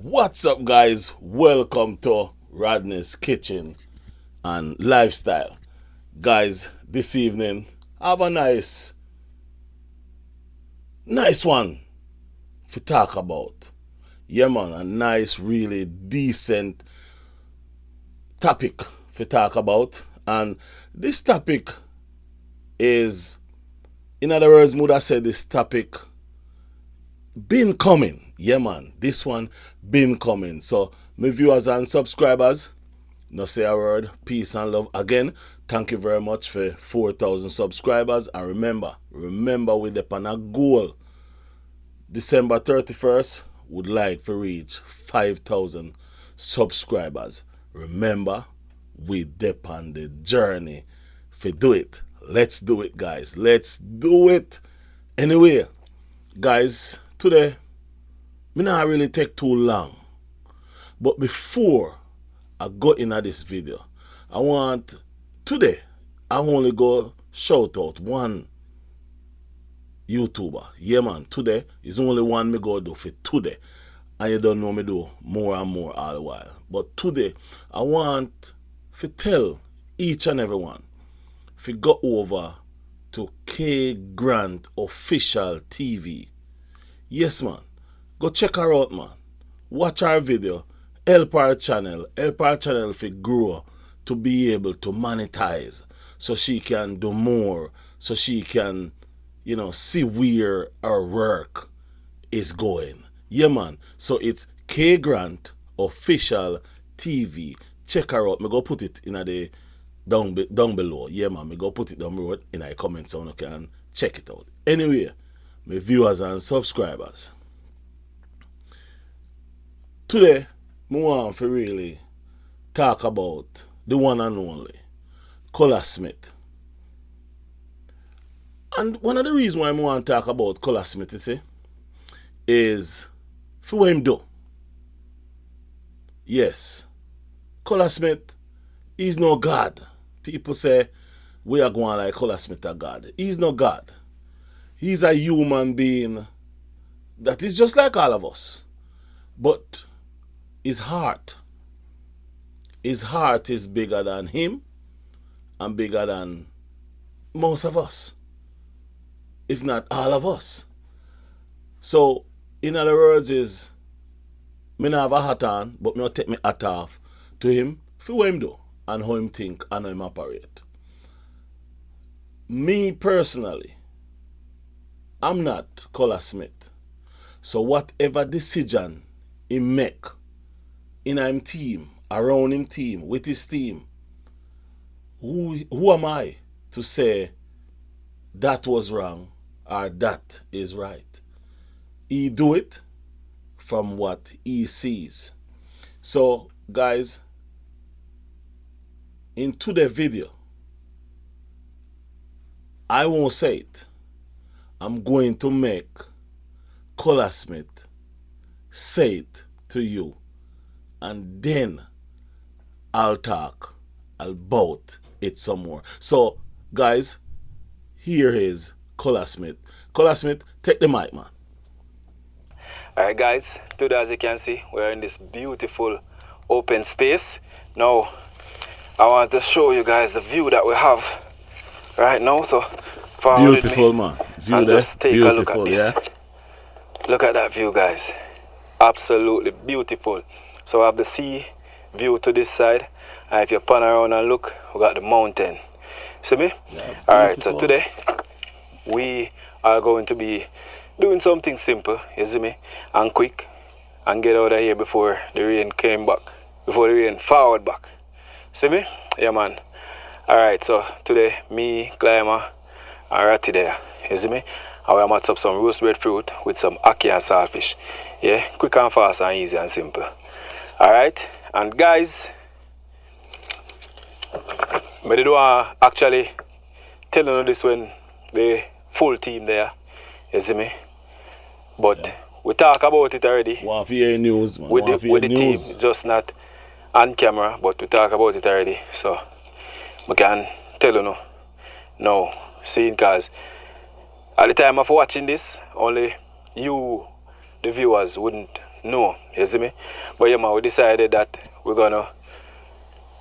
What's up, guys? Welcome to Rodney's Kitchen and Lifestyle. Guys, this evening I have a nice one to talk about. Yeah, man, a nice, really decent topic to talk about. And this topic is, in other words, Muda said this topic been coming. Yeah, man, this one been coming. So, my viewers and subscribers, no say a word, peace and love. Again, thank you very much for 4,000 subscribers. And remember, we're on a goal. December 31st, would like to reach 5,000 subscribers. Remember, we on the journey to do it. Let's do it, guys. Let's do it. Anyway, guys, today, me not really take too long. But before I go into this video, I only go shout out one YouTuber. Yeah, man, today is only one me go do for today. And you don't know me do more and more all the while. But today, I want to tell each and everyone to go over to K Grant Official TV. Yes, man. Go check her out, man. Watch her video. Help our channel to grow, to be able to monetize, so she can do more, so she can, see where her work is going. Yeah, man. So it's K Grant Official TV. Check her out. Me go put it in the down below. Yeah, man. Me go put it down below in the comments so you can check it out. Anyway, my viewers and subscribers, today, I want to really talk about the one and only Colaz Smith. And one of the reasons why I want to talk about Colaz Smith is for what him do. Yes, Colaz Smith is no God. People say we are going like Colaz Smith a God. He's no God. He's a human being that is just like all of us. But his heart is bigger than him and bigger than most of us, if not all of us. So, in other words, is me not have a hat on, but me not take my hat off to him for what him do and how him think and how him operate. Me personally, I'm not Colaz Smith. So whatever decision he make in him team, around him team, with his team, who am I to say that was wrong or that is right? He do it from what he sees. So, guys, in today's video, I won't say it. I'm going to make Colaz Smith say it to you. And then I'll talk about it some more. So, guys, here is Colaz Smith. Colaz Smith, take the mic, man. Alright, guys, today, as you can see, we're in this beautiful open space. Now, I want to show you guys the view that we have right now. So, beautiful, man. View and there. just take Beautiful, a look at this. Yeah? Look at that view, guys. Absolutely beautiful. So I have the sea view to this side, and if you pan around and look, we got the mountain. See me? Yeah, alright, so today we are going to be doing something simple, you see me, and quick, and get out of here before the rain came back, before the rain forward back. See me? Yeah, man. Alright, so today me, Climber, and Ratty there, you see me? And we're going to up some roast red fruit with some ackee and saltfish. Yeah, quick and fast and easy and simple. Alright, and guys, I did want to actually tell you this when the full team there, you see me? But we talk about it already. Want to hear news, man. With the team, just not on camera, but we talk about it already. So, we can tell you now, seeing cause at the time of watching this, only you, the viewers, wouldn't no, you see me? But yeah man, we decided that we're gonna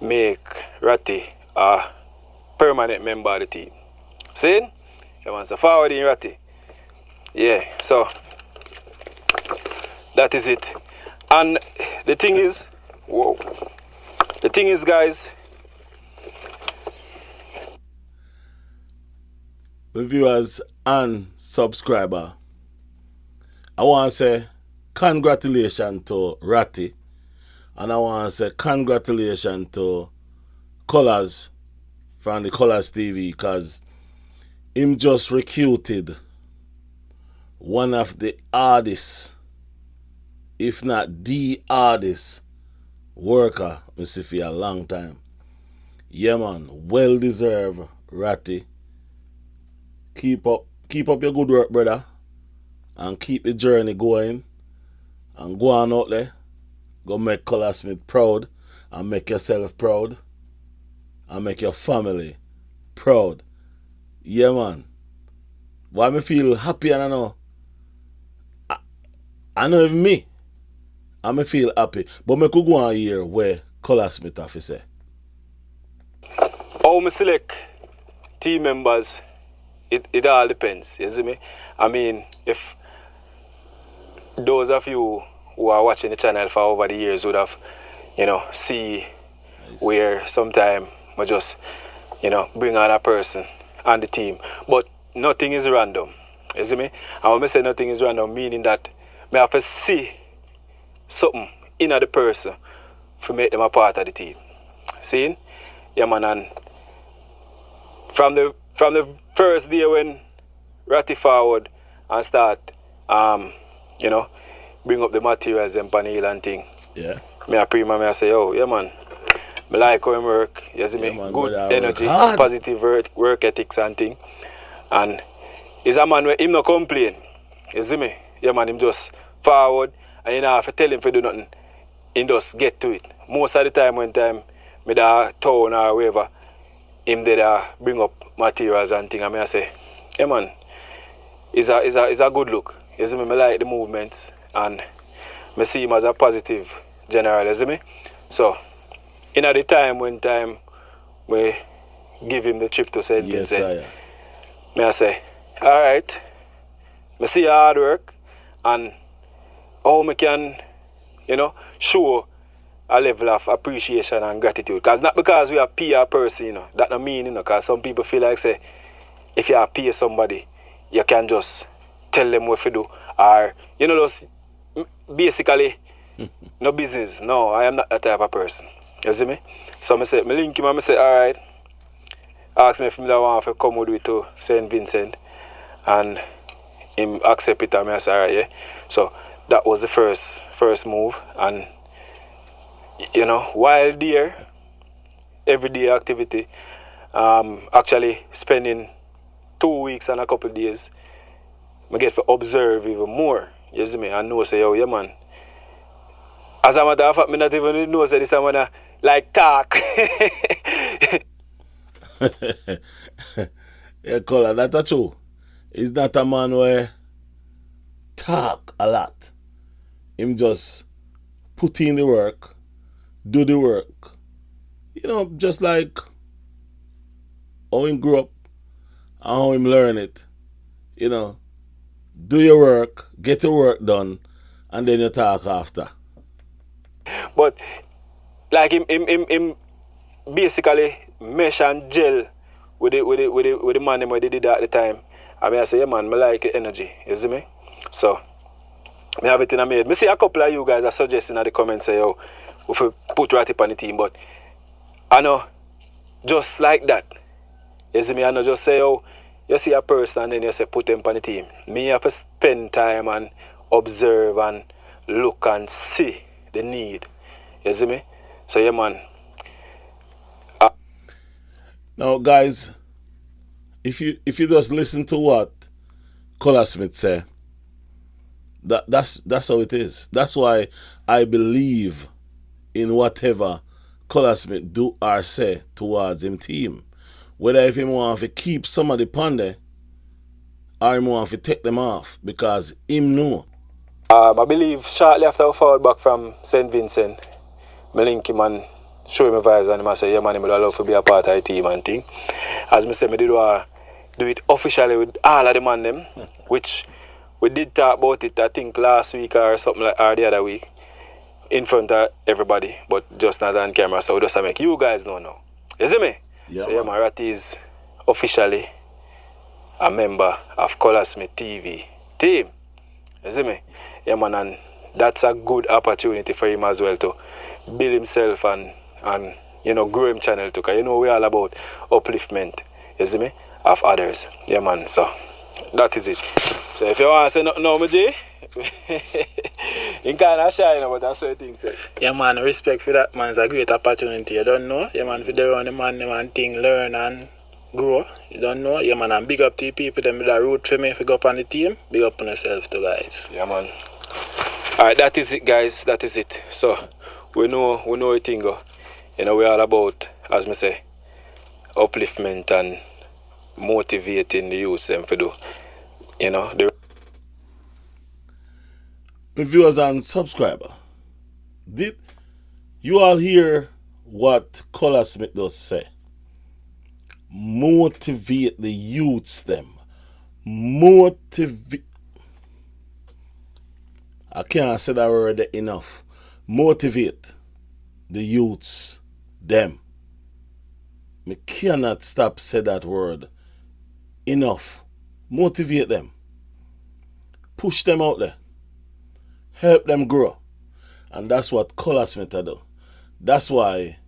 make Ratty a permanent member of the team. See? Yeah man, so forward in Ratty. Yeah, so that is it. And the thing is, whoa. The thing is, guys, viewers and subscriber, I want to say congratulations to Ratty, and I want to say congratulations to Colaz from the Colaz TV, because him just recruited one of the hardest, if not the hardest worker I see for a long time. Yeah man, well deserved, Ratty. Keep up your good work, brother, and keep the journey going, and go on out there, go make Colaz Smith proud, and make yourself proud, and make your family proud. Yeah man, why me feel happy, and I know even me, I me feel happy, but me could go on here where Colaz Smith have to say. how me select team members, it all depends, you see me? I mean, if those of you who are watching the channel for over the years would have, see nice. Where sometime I just, bring on a person on the team. But nothing is random, you see me? And when I say nothing is random, meaning that I have to see something in the person to make them a part of the team. See? Yeah man, and from the first day when Ratty forward and start bring up the materials and panel and thing. Yeah. Me a prima, me a say, oh yeah man, me like how him work, you see me? Man, good energy, positive work ethics and thing. And he's a man where him no complain. You see me? Yeah man, him just forward and you don't have to tell him to do nothing. He just get to it. Most of the time when me da town or wherever, him did bring up materials and thing, and I say, yeah man, it's a good look. You see me? I like the movements and I see him as a positive general, you see me? So, in the time when we give him the trip to St. Vincent, I say, alright, I see your hard work and how I can, show a level of appreciation and gratitude. Because not because we are PR person, that don't mean, because some people feel like, say, if you are pay somebody, you can just tell them what to do. Or, just basically, no business. No, I am not that type of person. You see me? So I link him and I say, alright, ask me if I want to come with me to St. Vincent. And him accept it and I say, alright, yeah. So that was the first move. And while there, everyday activity, actually spending 2 weeks and a couple of days, I get to observe even more. You see me? I know, say, oh, yeah, man. As a matter of fact, I not even know, say, this is a like talk. Yeah, Coloss, that's true. He's not a man where talk a lot. Him just put in the work, do the work. Just like how him grew up and how him learn it. Do your work, get your work done, and then you talk after. But like him basically mesh and gel with the man where they did that at the time. I say, yeah man, I like the energy, you see me? So I have it in a made. I see a couple of you guys are suggesting in the comments, say, oh, if we put Ratty on the team, but I know just like that. You see me? I know just say, oh, you see a person and then you say put them on the team. Me have to spend time and observe and look and see the need. You see me? So yeah man. Now guys, if you just listen to what Colaz Smith said, that's how it is. That's why I believe in whatever Colaz Smith do or say towards him team. Whether if him want to keep somebody upon there or him want to take them off, because him know I believe shortly after I forward back from St. Vincent, I link him and show him my vibes and I say, yeah man, I would love to be a part of the team and thing. As I said, I did do it officially with all of the man them, which we did talk about it, I think last week or something like, or the other week, in front of everybody, but just not on camera, so we just make you guys know now. You see me? Yeah, so yeah, my Ratty is officially a member of Colaz Smith TV team. You see me? Yeah man, and that's a good opportunity for him as well to build himself and you know, grow him channel too. Cause you know we're all about upliftment, you see me, of others. Yeah man, so that is it. So if you want to say nothing now, my G, you kind of shy, you know, but that's what I think, sir. Yeah man, respect for that man, it's a great opportunity, you don't know. Yeah man, for the run the man thing, learn and grow. You don't know. Yeah man, and big up to the people them that root for me if you go up on the team. Big up on yourself too, guys. Yeah man. Alright, that is it guys, that is it. So we know it thing go. You know, we're all about, as me say, upliftment and motivating the youth them for do. You know, the viewers and subscriber, did you all hear what Colaz Smith does say? Motivate the youths them. Motivate. I can't say that word enough. Motivate the youths them. Me cannot stop say that word enough. Motivate them. Push them out there. Help them grow. And that's what Colaz Smith do. That's why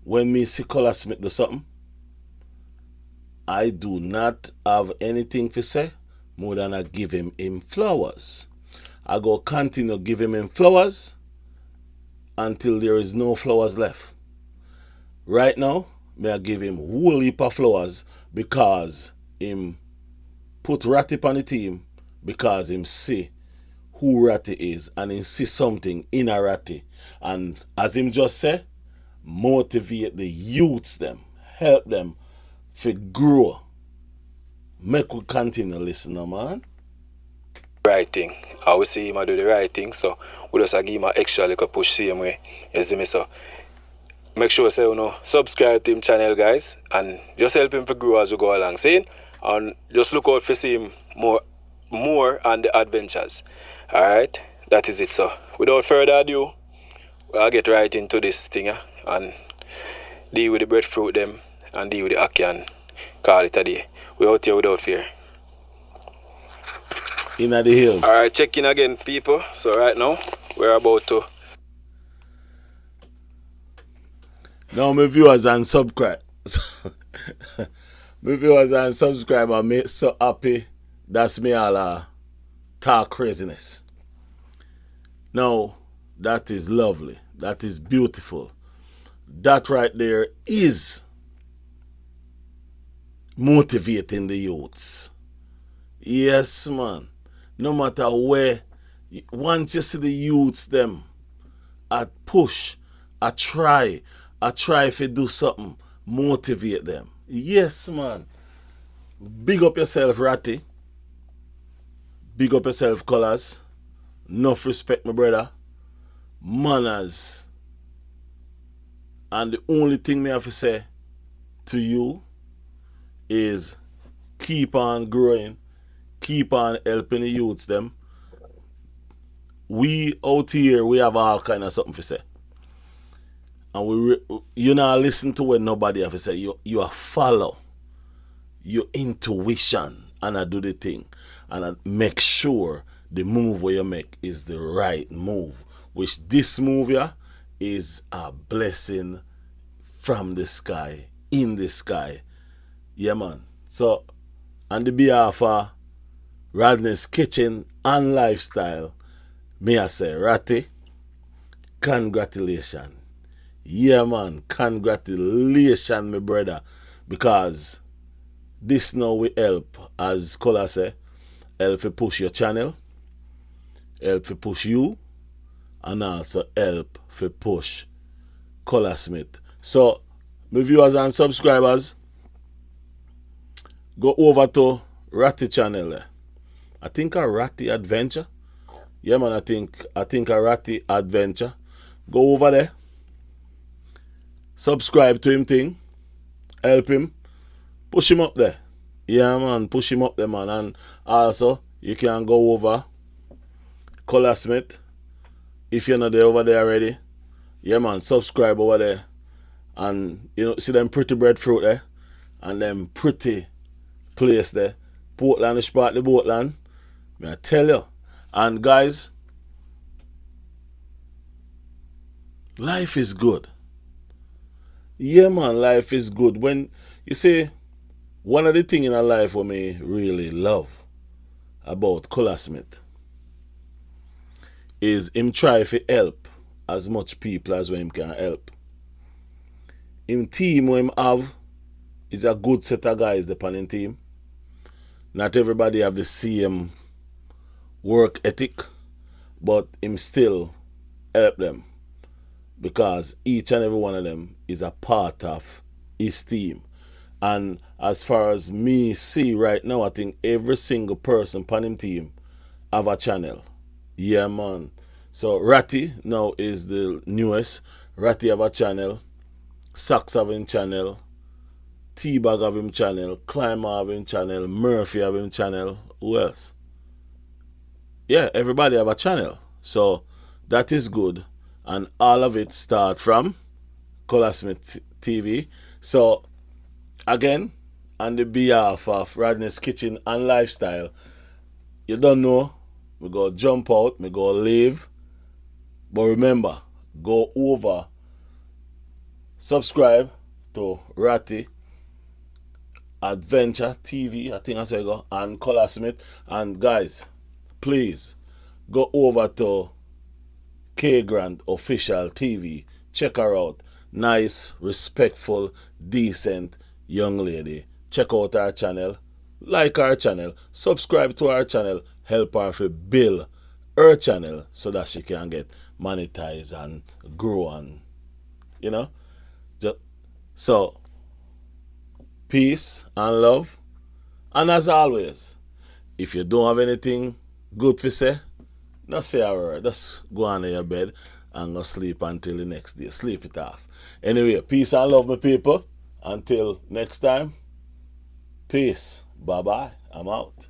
when me see Colaz Smith do something, I do not have anything to say more than I give him flowers. I go continue give him flowers until there is no flowers left. Right now, may I give him whole heap of flowers because him put Ratty on the team because him see who Ratty is and him see something in a Ratty. And as him just say, motivate the youths them, help them to grow. Make we continue listening, man. right thing. I will see him do the right thing, so we just give him an extra little push same way. You see me? So make sure say you know subscribe to him channel guys and just help him to grow as we go along. See? And just look out for see him more on the adventures. Alright? That is it. So without further ado, I'll get right into this thing and deal with the breadfruit them and deal with the ackee and call it a day. We're out here without fear. In the hills. Alright, check in again people. So right now we're about to now my viewers and subscribe. My viewers and subscriber me so happy. That's me all talk craziness. Now that is lovely. That is beautiful. That right there is motivating the youths. Yes, man. No matter where, once you see the youths them, I push, I try to do something, motivate them. Yes, man. Big up yourself, Ratty. Big up yourself, Coloss. Enough respect, my brother. Manners. And the only thing me have to say to you is keep on growing, keep on helping the youths them. We out here, we have all kind of something to say. And you not listen to what nobody have to say. You are follow your intuition and I do the thing. And I make sure the move where you make is the right move. Which this move here is a blessing from the sky, in the sky. Yeah, man. So, on the behalf of Rodney's Kitchen and Lifestyle, may I say, Ratty, congratulations. Yeah, man, congratulations, my brother. Because this now will help, as Coloss say, help to push your channel, help to push you, and also help to push Colaz Smith. So, my viewers and subscribers, go over to Ratty channel. I think a Ratty Adventure. Yeah, man, I think a Ratty adventure. Go over there, subscribe to him thing, help him, push him up there. Yeah, man, push him up there, man. And also, you can go over Colaz Smith if you're not there over there already. Yeah, man, subscribe over there. And, you know, see them pretty breadfruit there and them pretty place there. Portland is part of the boatland. I tell you. And guys, life is good. Yeah, man, life is good. When you see, one of the things in our life what me really love about Colaz Smith is him try to help as much people as when him can help. Him team what him have is a good set of guys depending team. Not everybody have the same work ethic, but him still help them because each and every one of them is a part of his team. And as far as me see right now, I think every single person on him team have a channel. Yeah, man. So Ratty now is the newest. Ratty have a channel. Sax have him channel. T-Bag have him channel. Climber have him channel. Murphy have him channel. Who else? Yeah, everybody have a channel. So that is good. And all of it start from Colaz Smith TV. So again, on the behalf of Rodney's Kitchen and Lifestyle, you don't know, we go jump out, we go live. But remember, go over, subscribe to Ratty Adventure TV, I think I say go, and Colaz Smith. And guys, please go over to K Grant Official TV. Check her out. Nice, respectful, decent young lady. Check out our channel. Like our channel. Subscribe to our channel. Help her to build her channel so that she can get monetized and grow and, you know. So, peace and love. And as always, if you don't have anything good to say, don't say a word. Just go on in your bed and go sleep until the next day. Sleep it off. Anyway, peace and love, my people. Until next time, peace. Bye-bye. I'm out.